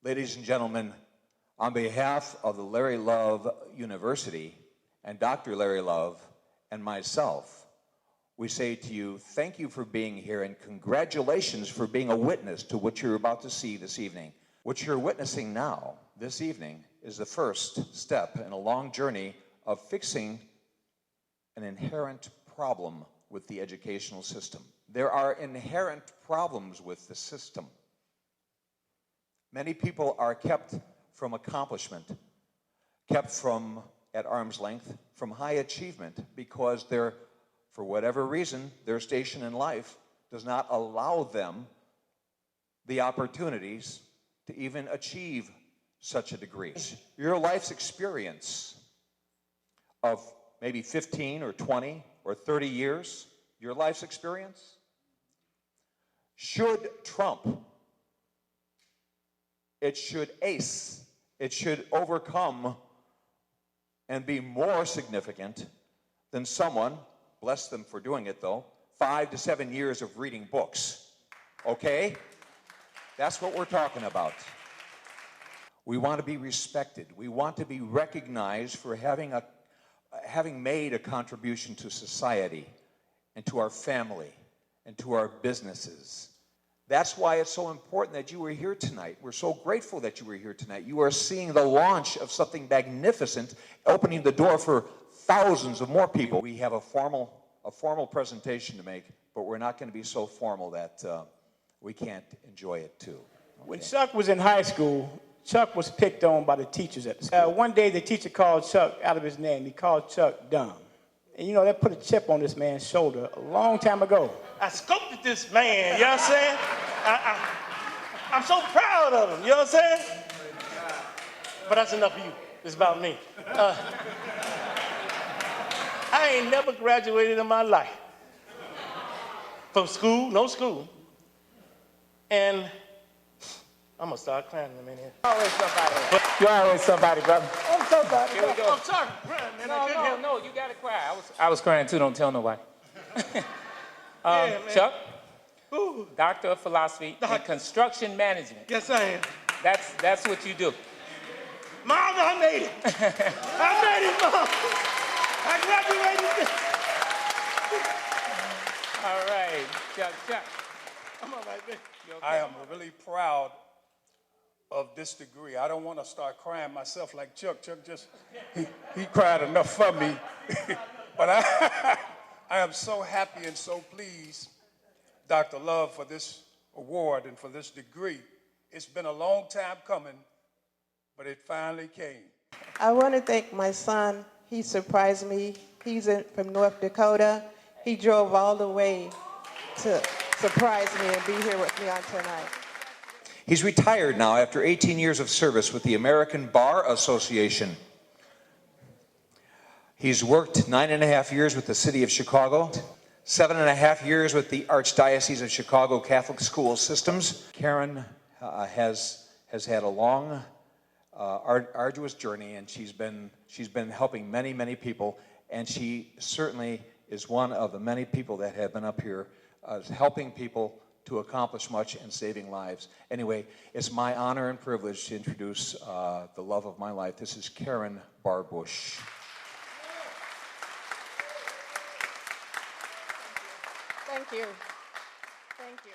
Ladies and gentlemen, on behalf of the Larry Love University and Dr. Larry Love and myself, we say to you, thank you for being here and congratulations for being a witness to what you're about to see this evening. What you're witnessing now, this evening, is the first step in a long journey of fixing an inherent problem with the educational system. There are inherent problems with the system. Many people are kept from accomplishment, kept from, at arm's length, from high achievement because they're, for whatever reason, their station in life does not allow them the opportunities to even achieve such a degree. Your life's experience of maybe 15 or 20 or 30 years, your life's experience, should trump, it should ace, it should overcome and be more significant than someone, bless them for doing it though, 5 to 7 years of reading books, okay? That's what we're talking about. We want to be respected. We want to be recognized for having made a contribution to society and to our family and to our businesses. That's why it's so important that you were here tonight. We're so grateful that you were here tonight. You are seeing the launch of something magnificent, opening the door for thousands of more people. We have a formal presentation to make, but we're not going to be so formal that we can't enjoy it too. Okay. When Chuck was in high school, Chuck was picked on by the teachers at the school. One day the teacher called Chuck out of his name. He called Chuck dumb. And you know, that put a chip on this man's shoulder a long time ago. I scoped at this man, you know what I'm saying? I'm so proud of him, you know what I'm saying? But that's enough of you. It's about me. I ain't never graduated in my life. From school, no school. And I'm gonna start crying in a minute. Always somebody. You're always somebody, brother. I'm somebody. Here we go. I'm sorry, man. No, you gotta cry. I was crying too. Don't tell nobody. Chuck, Doctor of Philosophy in Construction Management. Yes, I am. That's what you do. Mom, I made it. I made it, Mom. I graduated. All right, Chuck. I'm all right, man. Okay? I am really proud of this degree. I don't want to start crying myself like Chuck. Chuck just, he cried enough for me. But I am so happy and so pleased, Dr. Love, for this award and for this degree. It's been a long time coming, but it finally came. I want to thank my son. He surprised me. He's from North Dakota. He drove all the way to surprise me and be here with me on tonight. He's retired now after 18 years of service with the American Bar Association. He's worked 9.5 years with the City of Chicago, 7.5 years with the Archdiocese of Chicago Catholic School Systems. Karen has had a long, arduous journey, and she's been helping many, many people, and she certainly is one of the many people that have been up here helping people to accomplish much and saving lives. Anyway, it's my honor and privilege to introduce the love of my life. This is Karen Barbush. Thank you. Thank you.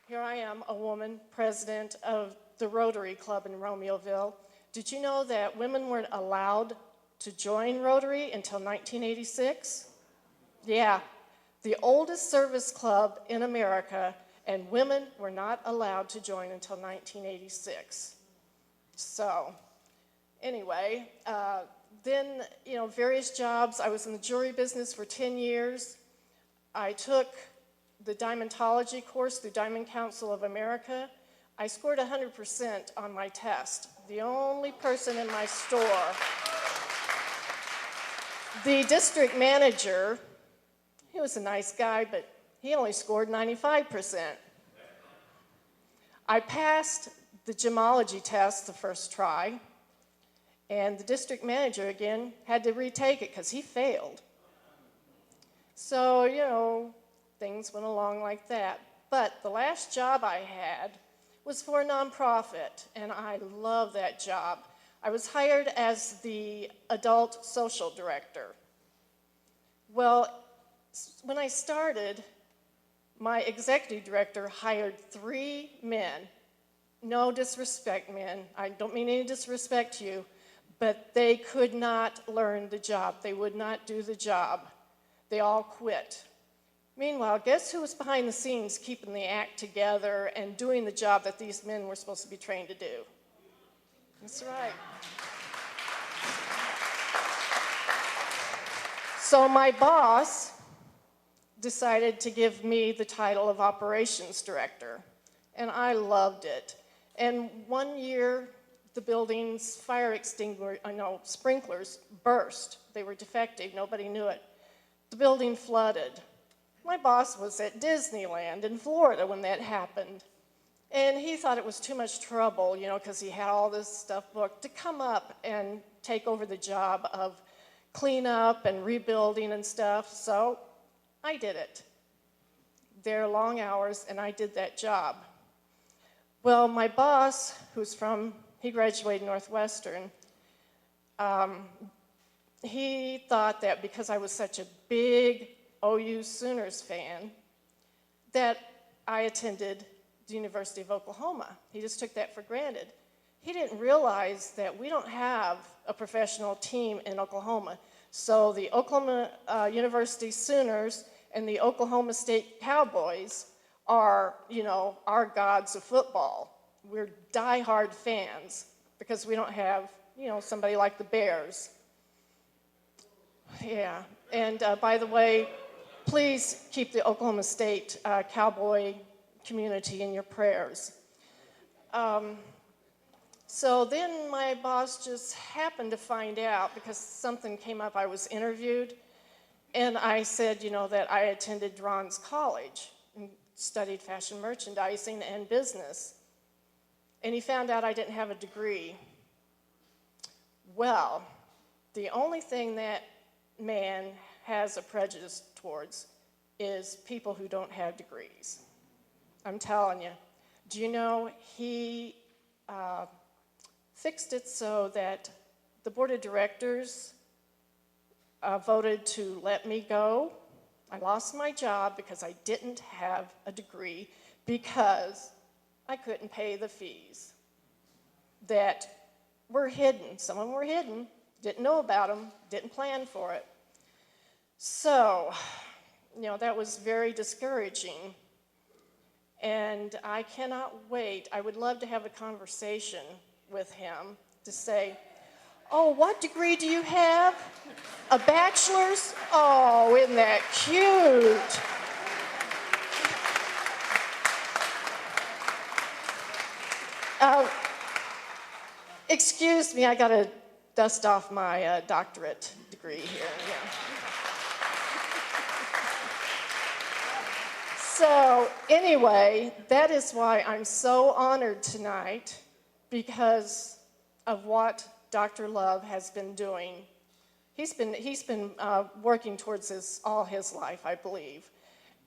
Here I am, a woman, president of the Rotary Club in Romeoville. Did you know that women weren't allowed to join Rotary until 1986? Yeah, the oldest service club in America, and women were not allowed to join until 1986. So, anyway, then, various jobs. I was in the jewelry business for 10 years. I took the Diamondology course through Diamond Council of America. I scored 100% on my test. The only person in my store. The district manager, he was a nice guy, but he only scored 95%. I passed the gemology test the first try, and the district manager, again, had to retake it because he failed. So, things went along like that. But the last job I had was for a nonprofit, and I love that job. I was hired as the adult social director. Well, when I started, my executive director hired 3 men. No disrespect, men. I don't mean any disrespect to you, but they could not learn the job. They would not do the job. They all quit. Meanwhile, guess who was behind the scenes keeping the act together and doing the job that these men were supposed to be trained to do? That's right. So my boss decided to give me the title of operations director, and I loved it. And one year, the building's fire extinguisher, sprinklers burst. They were defective, nobody knew it. The building flooded. My boss was at Disneyland in Florida when that happened. And he thought it was too much trouble, because he had all this stuff booked, to come up and take over the job of cleanup and rebuilding and stuff. So I did it. They're long hours, and I did that job. Well, my boss, he graduated Northwestern, he thought that because I was such a big OU Sooners fan, that I attended the University of Oklahoma. He just took that for granted. He didn't realize that we don't have a professional team in Oklahoma. So the Oklahoma University Sooners and the Oklahoma State Cowboys are, our gods of football. We're diehard fans because we don't have, somebody like the Bears. Yeah, and by the way, please keep the Oklahoma State Cowboy community in your prayers. So then my boss just happened to find out because something came up. I was interviewed, and I said, that I attended Drons College and studied fashion merchandising and business. And he found out I didn't have a degree. Well, the only thing that man has a prejudice towards is people who don't have degrees. I'm telling you. Do you know he fixed it so that the board of directors voted to let me go. I lost my job because I didn't have a degree because I couldn't pay the fees that were hidden. Some of them were hidden, didn't know about them, didn't plan for it. So, that was very discouraging. And I cannot wait. I would love to have a conversation with him to say, oh, what degree do you have? A bachelor's? Oh, isn't that cute? Excuse me, I got to dust off my doctorate degree here. Yeah. So anyway, that is why I'm so honored tonight, because of what Dr. Love has been doing. He's been working towards this all his life, I believe.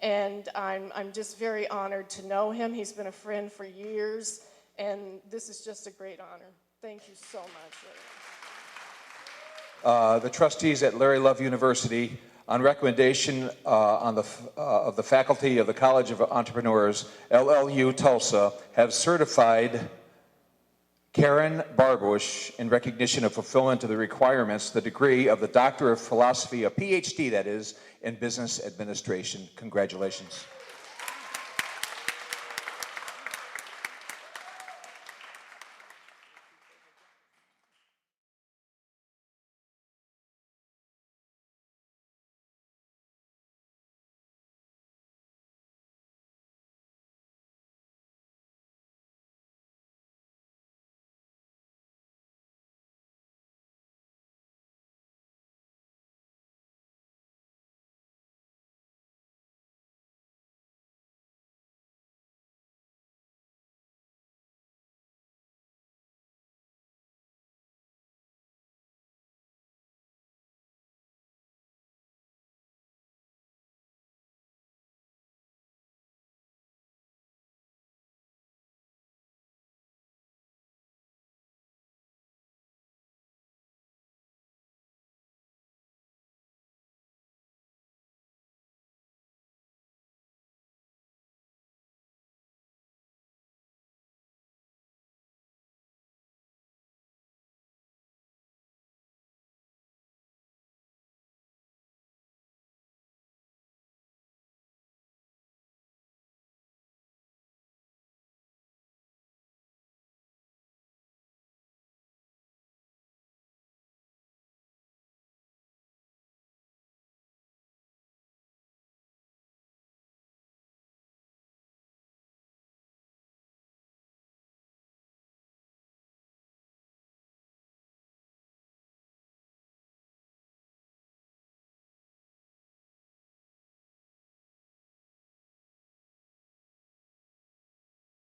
And I'm just very honored to know him. He's been a friend for years, and this is just a great honor. Thank you so much, Larry. The trustees at Larry Love University, on recommendation of the faculty of the College of Entrepreneurs, LLU Tulsa, have certified Karen Barbush in recognition of fulfillment of the requirements, the degree of the Doctor of Philosophy, a PhD that is, in Business Administration. Congratulations.